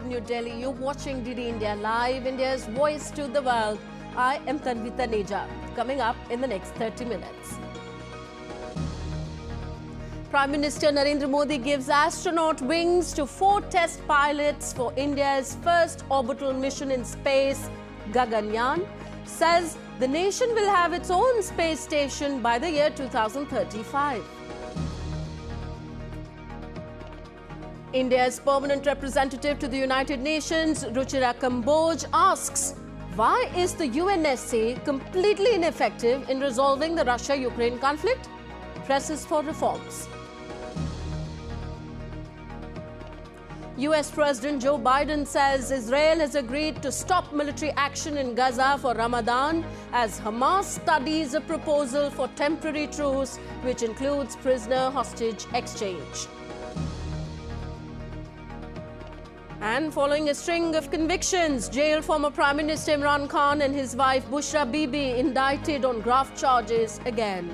New Delhi. You're watching DD India Live, India's voice to the world. I am Tanvi Taneja. Coming up in the next 30 minutes. Prime Minister Narendra Modi gives astronaut wings to 4 test pilots for India's first orbital mission in space. Gaganyaan says the nation will have its own space station by the year 2035. India's permanent representative to the United Nations, Ruchira Kamboj, asks, why is the UNSC completely ineffective in resolving the Russia-Ukraine conflict? Presses for reforms. US President Joe Biden says Israel has agreed to stop military action in Gaza for Ramadan as Hamas studies a proposal for temporary truce, which includes prisoner hostage exchange. And following a string of convictions, jailed former Prime Minister Imran Khan and his wife Bushra Bibi indicted on graft charges again.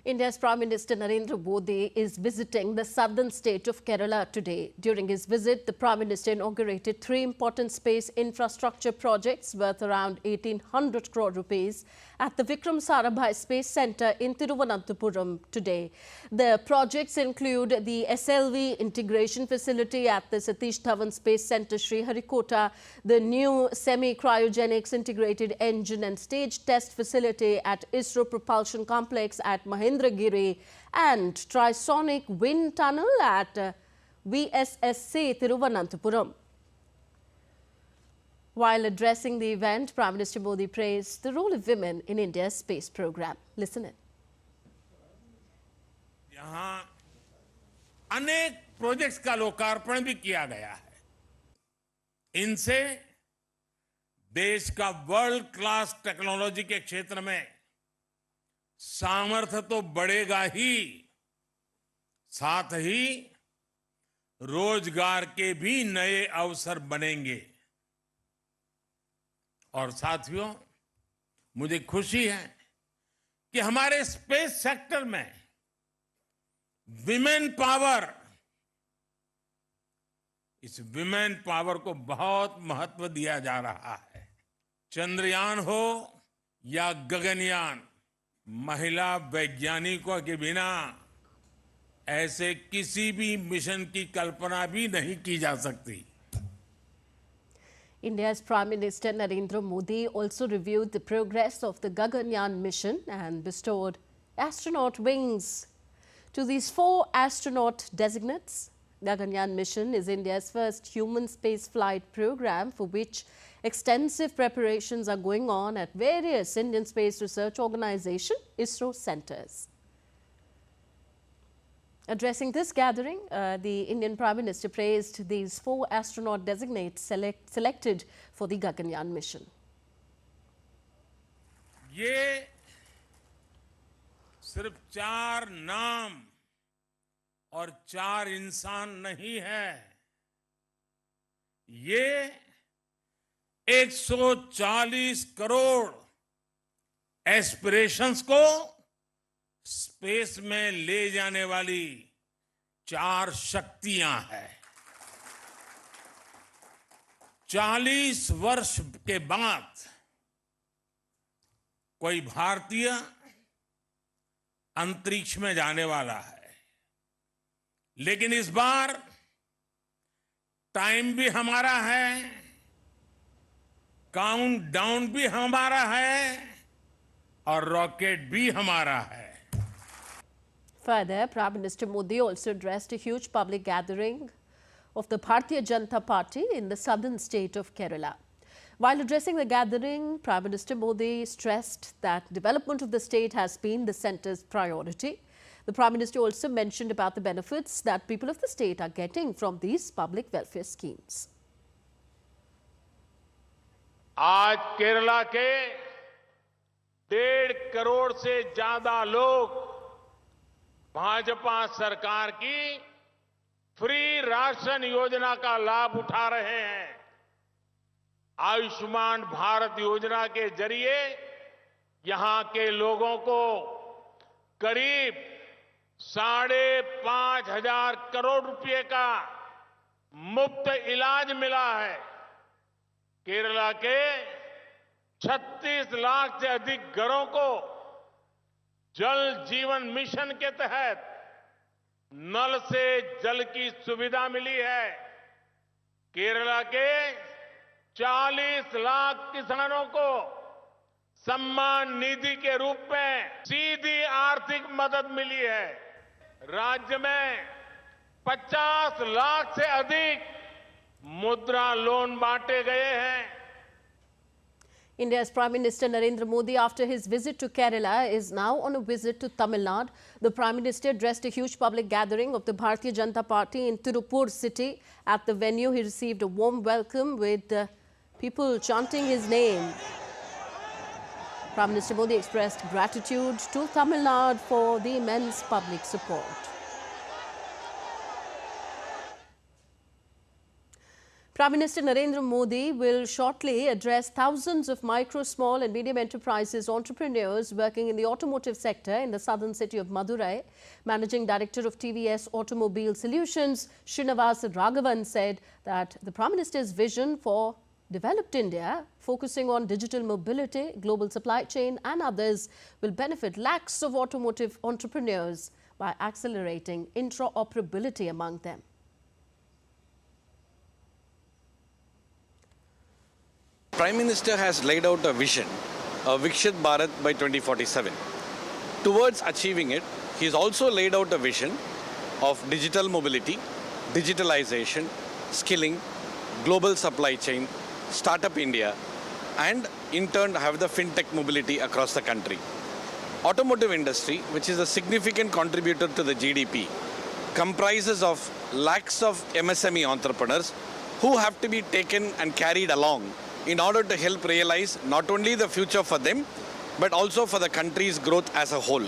India's Prime Minister Narendra Modi is visiting the southern state of Kerala today. During his visit, the Prime Minister inaugurated 3 important space infrastructure projects worth around 1,800 crore rupees at the Vikram Sarabhai Space Centre in Thiruvananthapuram today. The projects include the SLV integration facility at the Satish Dhawan Space Centre, Sriharikota, the new semi-cryogenics integrated engine and stage test facility at ISRO Propulsion Complex at Mahendragiri, and trisonic wind tunnel at VSSC Thiruvananthapuram. While addressing the event, Prime Minister Modi praised the role of women in India's space program. Listen in. यहाँ अनेक projects का लोकार्पण भी किया गया है। इनसे देश का वर्ल्ड क्लास टेक्नोलॉजी के क्षेत्र में सामर्थ्य तो बढ़ेगा ही, साथ ही रोजगार के भी नए अवसर बनेंगे। और साथियों, मुझे खुशी है कि हमारे स्पेस सेक्टर में विमेन पावर, इस विमेन पावर को बहुत महत्व दिया जा रहा है। चंद्रयान हो या गगनयान, महिला वैज्ञानिकों के बिना ऐसे किसी भी मिशन की कल्पना भी नहीं की जा सकती। India's Prime Minister Narendra Modi also reviewed the progress of the Gaganyaan mission and bestowed astronaut wings to these 4 astronaut designates. Gaganyaan mission is India's first human space flight program, for which extensive preparations are going on at various Indian Space Research Organization (ISRO) centers. Addressing this gathering, the Indian Prime Minister praised these 4 astronaut designates selected for the Gaganyaan mission. ये सिर्फ 4 नाम और 4 इंसान नहीं है, ये 140 crore aspirations को space में ले जाने वाली 4 शक्तियां हैं। 40 वर्ष के बाद कोई भारतीय अंतरिक्ष में जाने वाला है, लेकिन इस बार टाइम भी हमारा है, काउंटडाउन भी हमारा है और रॉकेट भी हमारा है। Further, Prime Minister Modi also addressed a huge public gathering of the Bharatiya Janata Party in the southern state of Kerala. While addressing the gathering, Prime Minister Modi stressed that development of the state has been the centre's priority. The Prime Minister also mentioned about the benefits that people of the state are getting from these public welfare schemes. आज केरला के 1.5 करोड़ से ज्यादा लोग भाजपा सरकार की free ration योजना का लाभ उठा रहे हैं। आयुष्मान भारत योजना के जरिए यहां के लोगों को करीब 5,500 करोड़ रुपए का मुफ्त इलाज मिला है। केरला के 36 लाख से अधिक घरों को जल जीवन मिशन के तहत नल से जल की सुविधा मिली है। केरला के 40 लाख किसानों को सम्मान निधि के रूप में सीधी आर्थिक मदद मिली है। राज्य में 50 लाख से अधिक मुद्रा लोन बांटे गए हैं। India's Prime Minister Narendra Modi, after his visit to Kerala, is now on a visit to Tamil Nadu. The Prime Minister addressed a huge public gathering of the Bharatiya Janata Party in Tirupur city. At the venue, he received a warm welcome with people chanting his name. Prime Minister Modi expressed gratitude to Tamil Nadu for the immense public support. Prime Minister Narendra Modi will shortly address thousands of micro, small and medium enterprises entrepreneurs working in the automotive sector in the southern city of Madurai. Managing Director of TVS Automobile Solutions, Srinivas Raghavan, said that the Prime Minister's vision for developed India, focusing on digital mobility, global supply chain and others, will benefit lakhs of automotive entrepreneurs by accelerating interoperability among them. Prime Minister has laid out a vision, a Viksit Bharat by 2047. Towards achieving it, he has also laid out a vision of digital mobility, digitalization, skilling, global supply chain, startup India, and in turn have the fintech mobility across the country. Automotive industry, which is a significant contributor to the GDP, comprises of lakhs of MSME entrepreneurs who have to be taken and carried along in order to help realize not only the future for them, but also for the country's growth as a whole.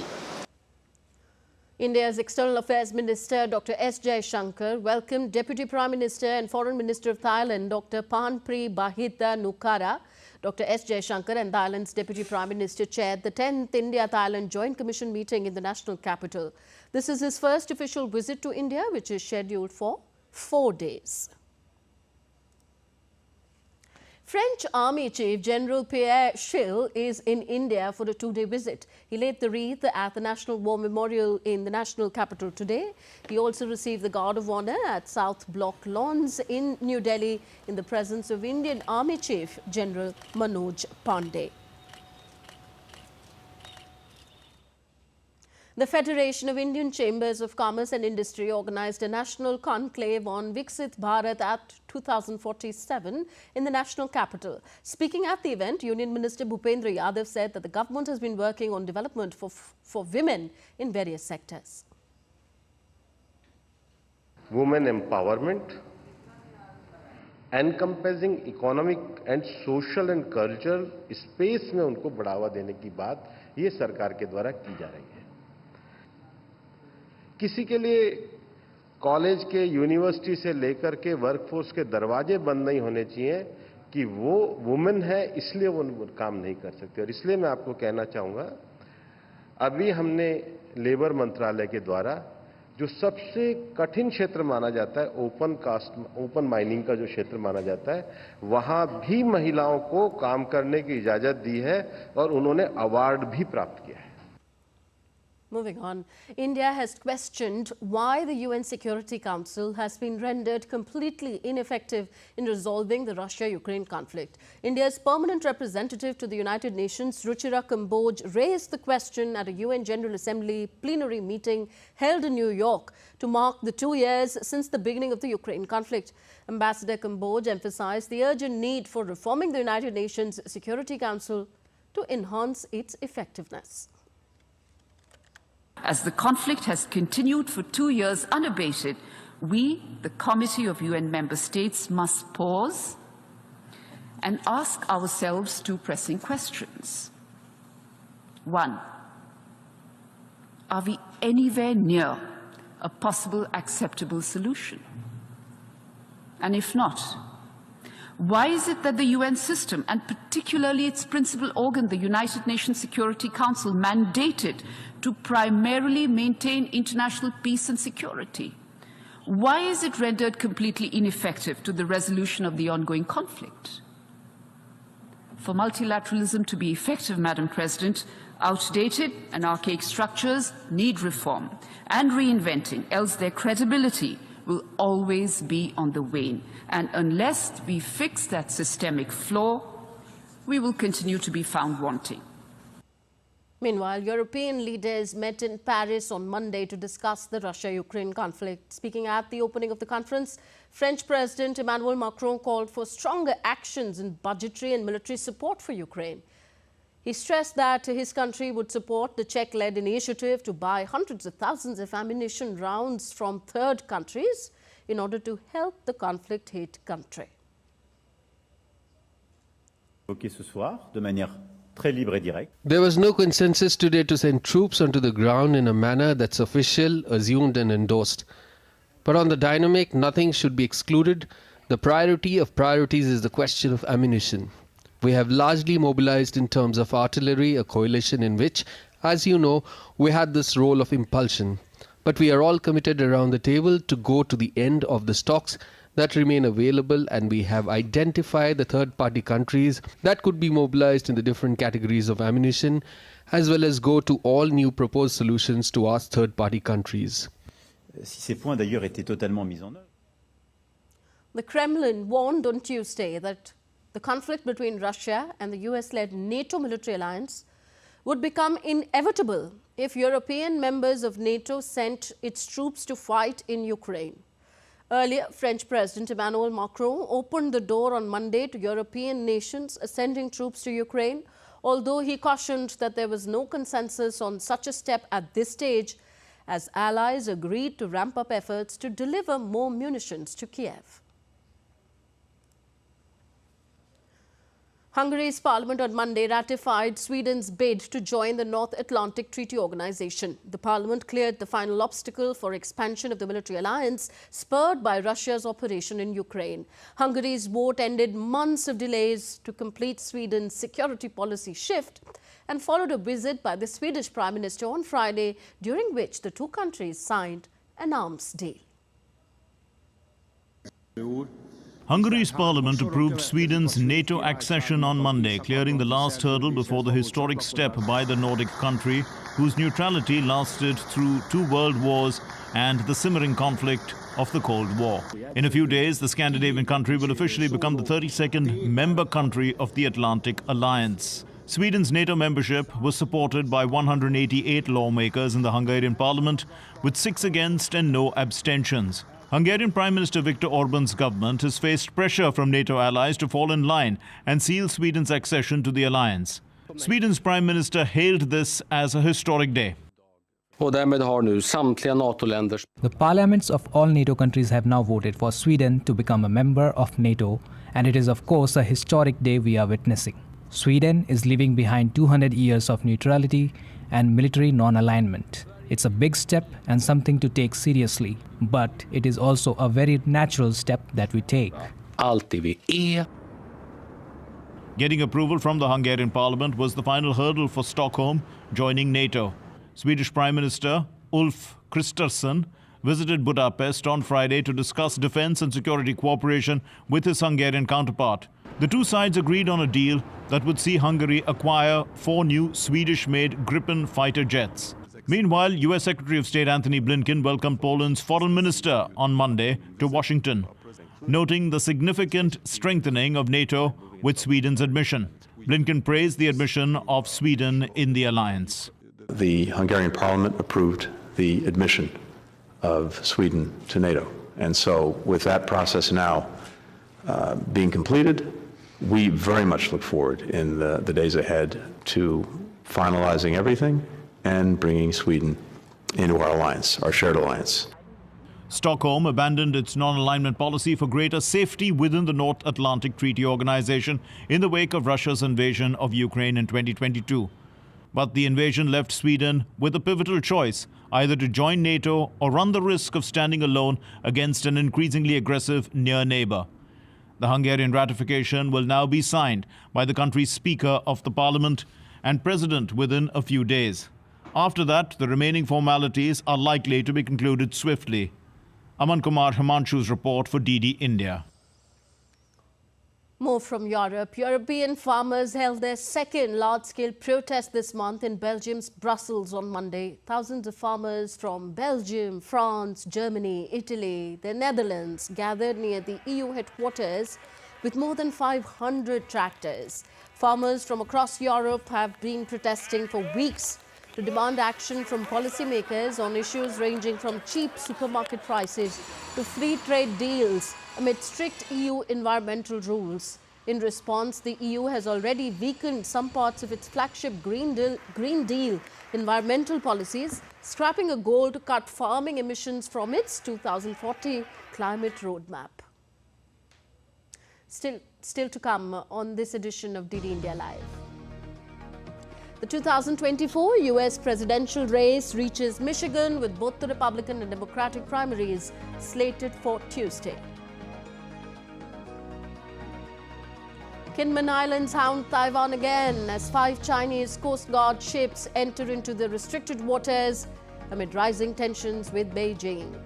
India's External Affairs Minister Dr. S. Jaishankar welcomed Deputy Prime Minister and Foreign Minister of Thailand Dr. Panpri Bahita Nukara. Dr. S. Jaishankar and Thailand's Deputy Prime Minister chaired the 10th India-Thailand Joint Commission meeting in the national capital. This is his first official visit to India, which is scheduled for 4 days. French Army Chief General Pierre Schill is in India for a 2-day visit. He laid the wreath at the National War Memorial in the national capital today. He also received the Guard of Honour at South Block Lawns in New Delhi in the presence of Indian Army Chief General Manoj Pandey. The Federation of Indian Chambers of Commerce and Industry organised a national conclave on Viksit Bharat at 2047 in the national capital. Speaking at the event, Union Minister Bhupendra Yadav said that the government has been working on development for women in various sectors. Women empowerment, encompassing economic and social and cultural space में उनको बढ़ावा देने की बात ये सरकार के द्वारा की जा रही है. किसी के लिए कॉलेज के यूनिवर्सिटी से लेकर के वर्कफोर्स के दरवाजे बंद नहीं होने चाहिए कि वो वुमेन है इसलिए वो काम नहीं कर सकते. और इसलिए मैं आपको कहना चाहूँगा, अभी हमने लेबर मंत्रालय के द्वारा जो सबसे कठिन क्षेत्र माना जाता है, ओपन माइनिंग का जो क्षेत्र माना जाता है, वहाँ भी महिलाओं को काम करने की इजाज़त दी है और उन्होंने अवार्ड भी प्राप्त किया है. Moving on, India has questioned why the UN Security Council has been rendered completely ineffective in resolving the Russia-Ukraine conflict. India's permanent representative to the United Nations, Ruchira Kamboj, raised the question at a UN General Assembly plenary meeting held in New York to mark the 2 years since the beginning of the Ukraine conflict. Ambassador Kamboj emphasized the urgent need for reforming the United Nations Security Council to enhance its effectiveness. As the conflict has continued for 2 years unabated, we, the Committee of UN Member States, must pause and ask ourselves two pressing questions. One, are we anywhere near a possible acceptable solution? And if not, why is it that the UN system, and particularly its principal organ, the United Nations Security Council, mandated to primarily maintain international peace and security? Why is it rendered completely ineffective to the resolution of the ongoing conflict? For multilateralism to be effective, Madam President, outdated and archaic structures need reform and reinventing, else their credibility will always be on the wane. And unless we fix that systemic flaw, we will continue to be found wanting. Meanwhile, European leaders met in Paris on Monday to discuss the Russia-Ukraine conflict. Speaking at the opening of the conference, French President Emmanuel Macron called for stronger actions in budgetary and military support for Ukraine. He stressed that his country would support the Czech-led initiative to buy hundreds of thousands of ammunition rounds from third countries in order to help the conflict-hit country. Ce soir, de manière très libre et directe. There was no consensus today to send troops onto the ground in a manner that's official, assumed and endorsed. But on the dynamic, nothing should be excluded. The priority of priorities is the question of ammunition. We have largely mobilized in terms of artillery, a coalition in which, as you know, we had this role of impulsion. But we are all committed around the table to go to the end of the stocks that remain available, and we have identified the third-party countries that could be mobilized in the different categories of ammunition, as well as go to all new proposed solutions to ask third-party countries. Si ces points d'ailleurs étaient totalement mis en œuvre. The Kremlin warned on Tuesday that the conflict between Russia and the US-led NATO military alliance would become inevitable if European members of NATO sent its troops to fight in Ukraine. Earlier, French President Emmanuel Macron opened the door on Monday to European nations sending troops to Ukraine, although he cautioned that there was no consensus on such a step at this stage, as allies agreed to ramp up efforts to deliver more munitions to Kiev. Hungary's parliament on Monday ratified Sweden's bid to join the North Atlantic Treaty Organization. The parliament cleared the final obstacle for expansion of the military alliance spurred by Russia's operation in Ukraine. Hungary's vote ended months of delays to complete Sweden's security policy shift and followed a visit by the Swedish Prime Minister on Friday, during which the two countries signed an arms deal. Hungary's parliament approved Sweden's NATO accession on Monday, clearing the last hurdle before the historic step by the Nordic country, whose neutrality lasted through 2 world wars and the simmering conflict of the Cold War. In a few days, the Scandinavian country will officially become the 32nd member country of the Atlantic Alliance. Sweden's NATO membership was supported by 188 lawmakers in the Hungarian parliament, with 6 against and no abstentions. Hungarian Prime Minister Viktor Orban's government has faced pressure from NATO allies to fall in line and seal Sweden's accession to the alliance. Sweden's Prime Minister hailed this as a historic day. The parliaments of all NATO countries have now voted for Sweden to become a member of NATO, and it is of course a historic day we are witnessing. Sweden is leaving behind 200 years of neutrality and military non-alignment. It's a big step and something to take seriously, but it is also a very natural step that we take. Getting approval from the Hungarian parliament was the final hurdle for Stockholm joining NATO. Swedish Prime Minister Ulf Kristersson visited Budapest on Friday to discuss defense and security cooperation with his Hungarian counterpart. The two sides agreed on a deal that would see Hungary acquire 4 new Swedish-made Gripen fighter jets. Meanwhile, US Secretary of State Antony Blinken welcomed Poland's foreign minister on Monday to Washington, noting the significant strengthening of NATO with Sweden's admission. Blinken praised the admission of Sweden in the alliance. The Hungarian parliament approved the admission of Sweden to NATO. And so with that process now being completed, we very much look forward in the days ahead to finalizing everything and bringing Sweden into our alliance, our shared alliance. Stockholm abandoned its non-alignment policy for greater safety within the North Atlantic Treaty Organization in the wake of Russia's invasion of Ukraine in 2022. But the invasion left Sweden with a pivotal choice, either to join NATO or run the risk of standing alone against an increasingly aggressive near neighbor. The Hungarian ratification will now be signed by the country's Speaker of the Parliament and President within a few days. After that, the remaining formalities are likely to be concluded swiftly. Aman Kumar Himanshu's report for DD India. More from Europe. European farmers held their second large-scale protest this month in Belgium's Brussels on Monday. Thousands of farmers from Belgium, France, Germany, Italy, the Netherlands gathered near the EU headquarters with more than 500 tractors. Farmers from across Europe have been protesting for weeks to demand action from policymakers on issues ranging from cheap supermarket prices to free trade deals amid strict EU environmental rules. In response, the EU has already weakened some parts of its flagship Green Deal environmental policies, scrapping a goal to cut farming emissions from its 2040 climate roadmap. Still to come on this edition of DD India Live. The 2024 US presidential race reaches Michigan with both the Republican and Democratic primaries slated for Tuesday. Kinmen Islands hound Taiwan again as 5 Chinese Coast Guard ships enter into the restricted waters amid rising tensions with Beijing.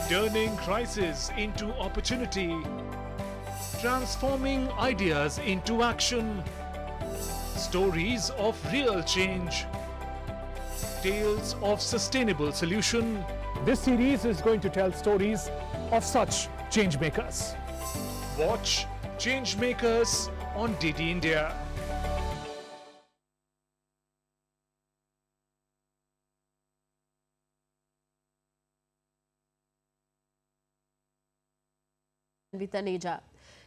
Turning crisis into opportunity, transforming ideas into action, stories of real change, tales of sustainable solution. This series is going to tell stories of such changemakers. Watch Changemakers on DD India. With Aneja.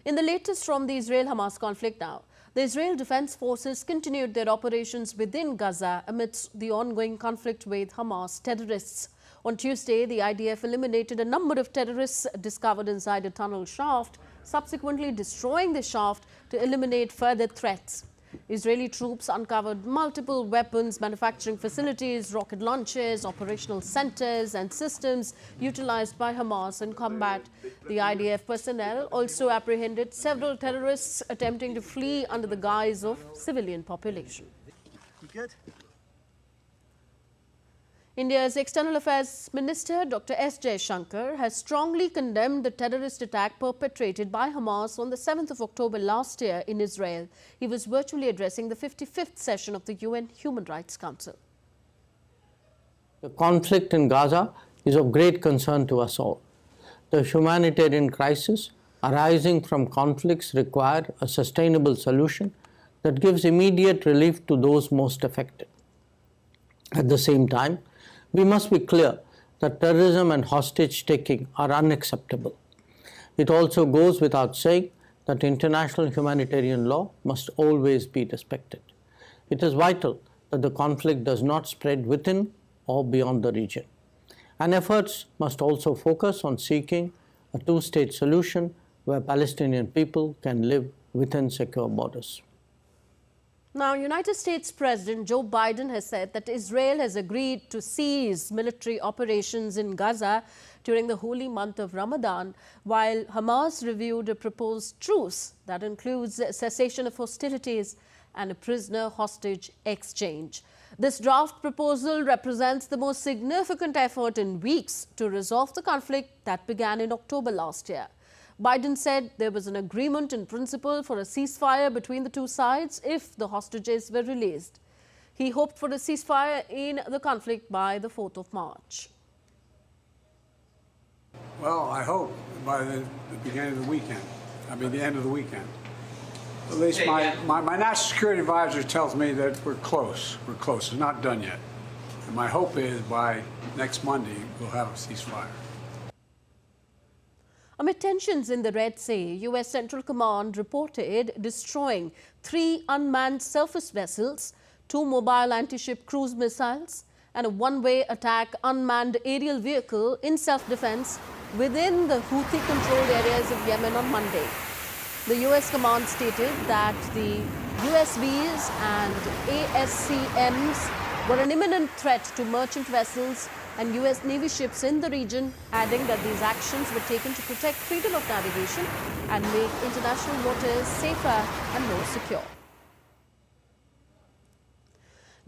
In the latest from the Israel-Hamas conflict now, the Israel Defense Forces continued their operations within Gaza amidst the ongoing conflict with Hamas terrorists. On Tuesday, the IDF eliminated a number of terrorists discovered inside a tunnel shaft, subsequently destroying the shaft to eliminate further threats. Israeli troops uncovered multiple weapons manufacturing facilities, rocket launchers, operational centers and systems utilized by Hamas in combat. The IDF personnel also apprehended several terrorists attempting to flee under the guise of civilian population. India's External Affairs Minister Dr. S. Jaishankar has strongly condemned the terrorist attack perpetrated by Hamas on the 7th of October last year in Israel. He was virtually addressing the 55th session of the UN Human Rights Council. The conflict in Gaza is of great concern to us all. The humanitarian crisis arising from conflicts require a sustainable solution that gives immediate relief to those most affected. At the same time, we must be clear that terrorism and hostage-taking are unacceptable. It also goes without saying that international humanitarian law must always be respected. It is vital that the conflict does not spread within or beyond the region. And efforts must also focus on seeking a two-state solution where Palestinian people can live within secure borders. Now, United States President Joe Biden has said that Israel has agreed to cease military operations in Gaza during the holy month of Ramadan, while Hamas reviewed a proposed truce that includes cessation of hostilities and a prisoner-hostage exchange. This draft proposal represents the most significant effort in weeks to resolve the conflict that began in October last year. Biden said there was an agreement in principle for a ceasefire between the two sides if the hostages were released. He hoped for a ceasefire in the conflict by the 4th of March. Well, I hope by the beginning of the weekend. The end of the weekend. At least my national security advisor tells me that we're close. We're close. It's not done yet. And my hope is by next Monday we'll have a ceasefire. Amid tensions in the Red Sea, US Central Command reported destroying 3 unmanned surface vessels, 2 mobile anti-ship cruise missiles, and a one-way attack unmanned aerial vehicle in self-defense within the Houthi-controlled areas of Yemen on Monday. The US command stated that the USVs and ASCMs were an imminent threat to merchant vessels and US Navy ships in the region, adding that these actions were taken to protect freedom of navigation and make international waters safer and more secure.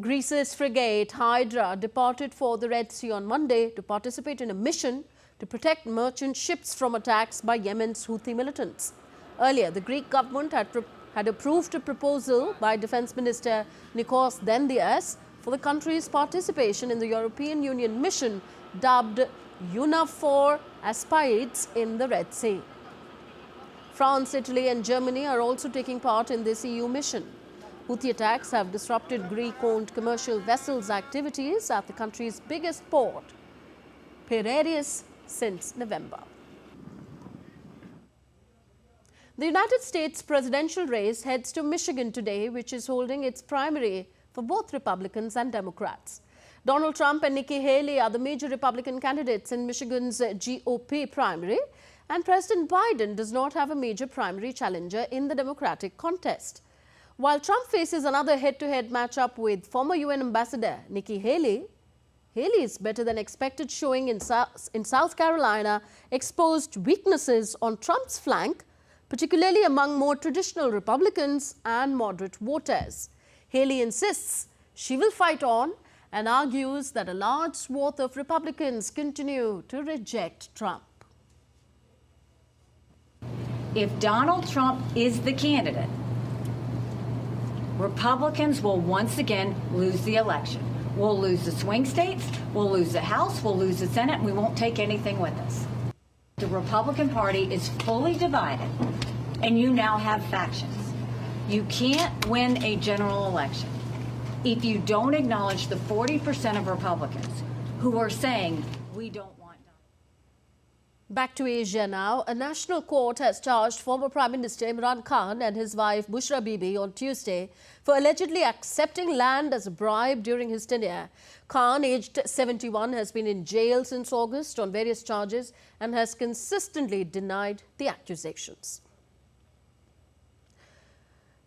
Greece's frigate Hydra departed for the Red Sea on Monday to participate in a mission to protect merchant ships from attacks by Yemen's Houthi militants. Earlier, the Greek government had approved a proposal by Defence Minister Nikos Dendias for the country's participation in the European Union mission dubbed EUNAVFOR Aspides in the Red Sea. France, Italy and Germany are also taking part in this EU mission. Houthi attacks have disrupted Greek-owned commercial vessels' activities at the country's biggest port, Piraeus, since November. The United States presidential race heads to Michigan today, which is holding its primary for both Republicans and Democrats. Donald Trump and Nikki Haley are the major Republican candidates in Michigan's GOP primary, and President Biden does not have a major primary challenger in the Democratic contest. While Trump faces another head-to-head matchup with former UN Ambassador Nikki Haley, Haley's better-than-expected showing in South Carolina exposed weaknesses on Trump's flank, particularly among more traditional Republicans and moderate voters. Haley insists she will fight on and argues that a large swath of Republicans continue to reject Trump. If Donald Trump is the candidate, Republicans will once again lose the election. We'll lose the swing states, we'll lose the House, we'll lose the Senate, and we won't take anything with us. The Republican Party is fully divided, and you now have factions. You can't win a general election if you don't acknowledge the 40% of Republicans who are saying we don't want. Back to Asia now. A national court has charged former Prime Minister Imran Khan and his wife Bushra Bibi on Tuesday for allegedly accepting land as a bribe during his tenure. Khan, aged 71, has been in jail since August on various charges and has consistently denied the accusations.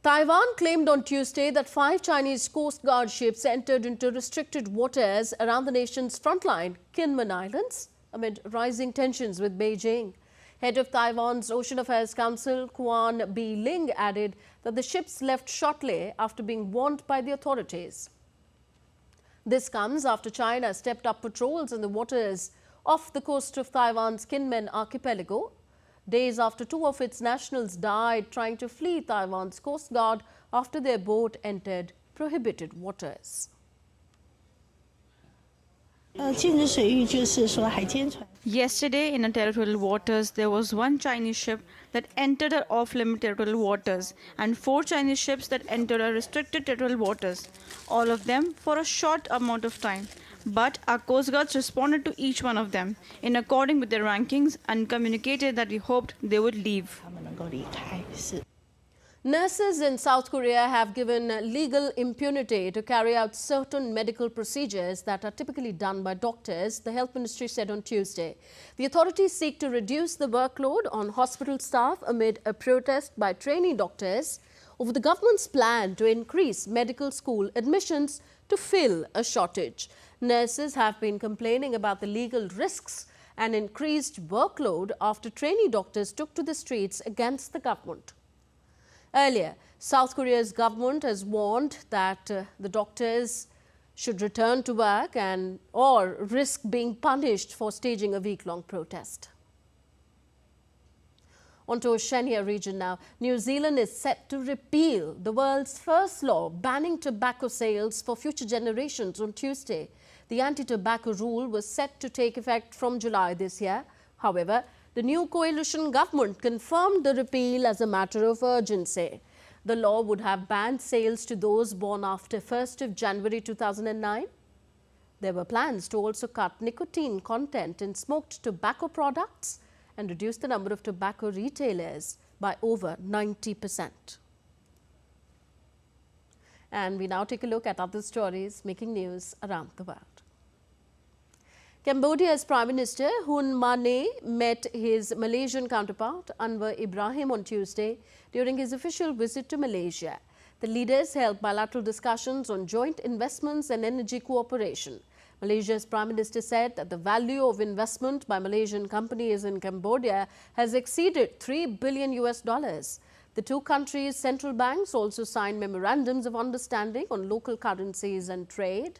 Taiwan claimed on Tuesday that 5 Chinese Coast Guard ships entered into restricted waters around the nation's frontline, Kinmen Islands, amid rising tensions with Beijing. Head of Taiwan's Ocean Affairs Council, Quan Bi-ling, added that the ships left shortly after being warned by the authorities. This comes after China stepped up patrols in the waters off the coast of Taiwan's Kinmen archipelago, days after 2 of its nationals died trying to flee Taiwan's Coast Guard after their boat entered prohibited waters. Yesterday, in territorial waters, there was 1 Chinese ship that entered our off-limit territorial waters and 4 Chinese ships that entered our restricted territorial waters, all of them for a short amount of time. But our Coast Guards responded to each one of them in accordance with their rankings and communicated that we hoped they would leave. Nurses in South Korea have given legal impunity to carry out certain medical procedures that are typically done by doctors, the Health Ministry said on Tuesday. The authorities seek to reduce the workload on hospital staff amid a protest by trainee doctors over the government's plan to increase medical school admissions to fill a shortage. Nurses have been complaining about the legal risks and increased workload after trainee doctors took to the streets against the government. Earlier, South Korea's government has warned that the doctors should return to work or risk being punished for staging a week-long protest. On to Oceania region now. New Zealand is set to repeal the world's first law banning tobacco sales for future generations on Tuesday. The anti-tobacco rule was set to take effect from July this year. However, the new coalition government confirmed the repeal as a matter of urgency. The law would have banned sales to those born after 1st of January 2009. There were plans to also cut nicotine content in smoked tobacco products and reduced the number of tobacco retailers by over 90%. And we now take a look at other stories making news around the world. Cambodia's Prime Minister Hun Manet met his Malaysian counterpart Anwar Ibrahim on Tuesday during his official visit to Malaysia. The leaders held bilateral discussions on joint investments and energy cooperation. Malaysia's Prime Minister said that the value of investment by Malaysian companies in Cambodia has exceeded $3 billion. The two countries' central banks also signed memorandums of understanding on local currencies and trade.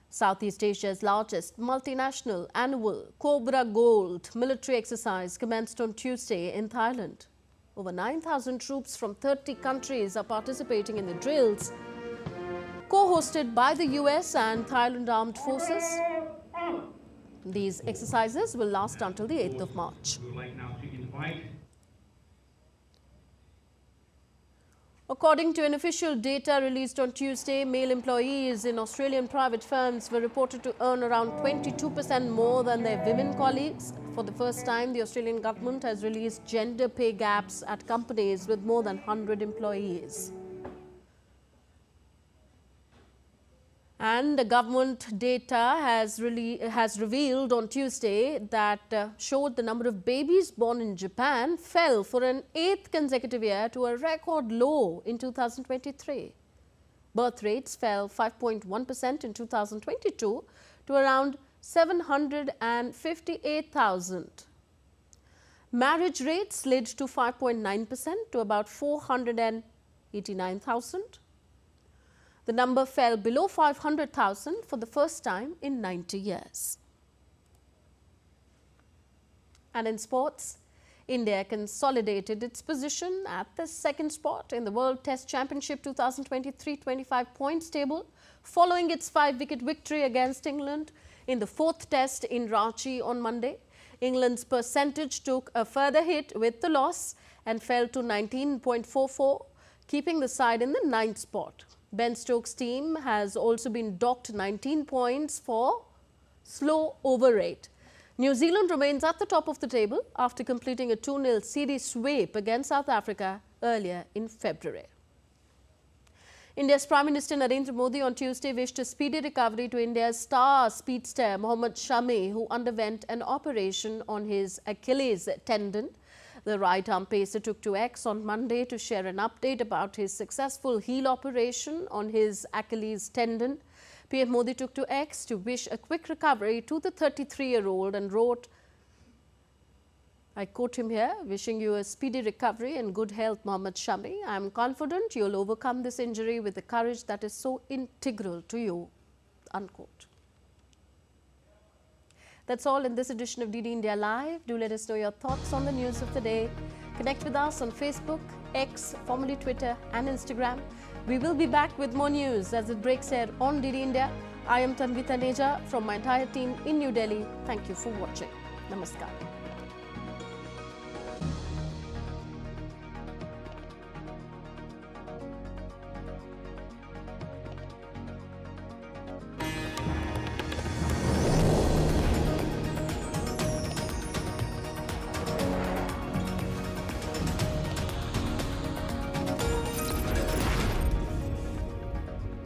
Southeast Asia's largest multinational annual Cobra Gold military exercise commenced on Tuesday in Thailand. Over 9,000 troops from 30 countries are participating in the drills, co-hosted by the US and Thailand Armed Forces. These exercises will last until the 8th of March. According to official data released on Tuesday, male employees in Australian private firms were reported to earn around 22% more than their women colleagues. For the first time, the Australian government has released gender pay gaps at companies with more than 100 employees. And the government data has revealed on Tuesday that showed the number of babies born in Japan fell for an 8th consecutive year to a record low in 2023. Birth rates fell 5.1% in 2022 to around 758,000. Marriage rates slid to 5.9% to about 489,000. The number fell below 500,000 for the first time in 90 years. And in sports, India consolidated its position at the second spot in the World Test Championship 2023 25 points table following its 5-wicket victory against England in the 4th test in Ranchi on Monday. England's percentage took a further hit with the loss and fell to 19.44, keeping the side in the 9th spot. Ben Stokes' team has also been docked 19 points for slow over rate. New Zealand remains at the top of the table after completing a 2-0 series sweep against South Africa earlier in February. India's Prime Minister Narendra Modi on Tuesday wished a speedy recovery to India's star speedster Mohammad Shami, who underwent an operation on his Achilles tendon. The right-arm pacer took to X on Monday to share an update about his successful heel operation on his Achilles tendon. PM Modi took to X to wish a quick recovery to the 33-year-old and wrote, I quote him here, wishing you a speedy recovery and good health, Mohammad Shami. I am confident you'll overcome this injury with the courage that is so integral to you, unquote. That's all in this edition of DD India Live. Do let us know your thoughts on the news of the day. Connect with us on Facebook, X, formerly Twitter and Instagram. We will be back with more news as it breaks here on DD India. I am Tanvi Taneja from my entire team in New Delhi. Thank you for watching. Namaskar.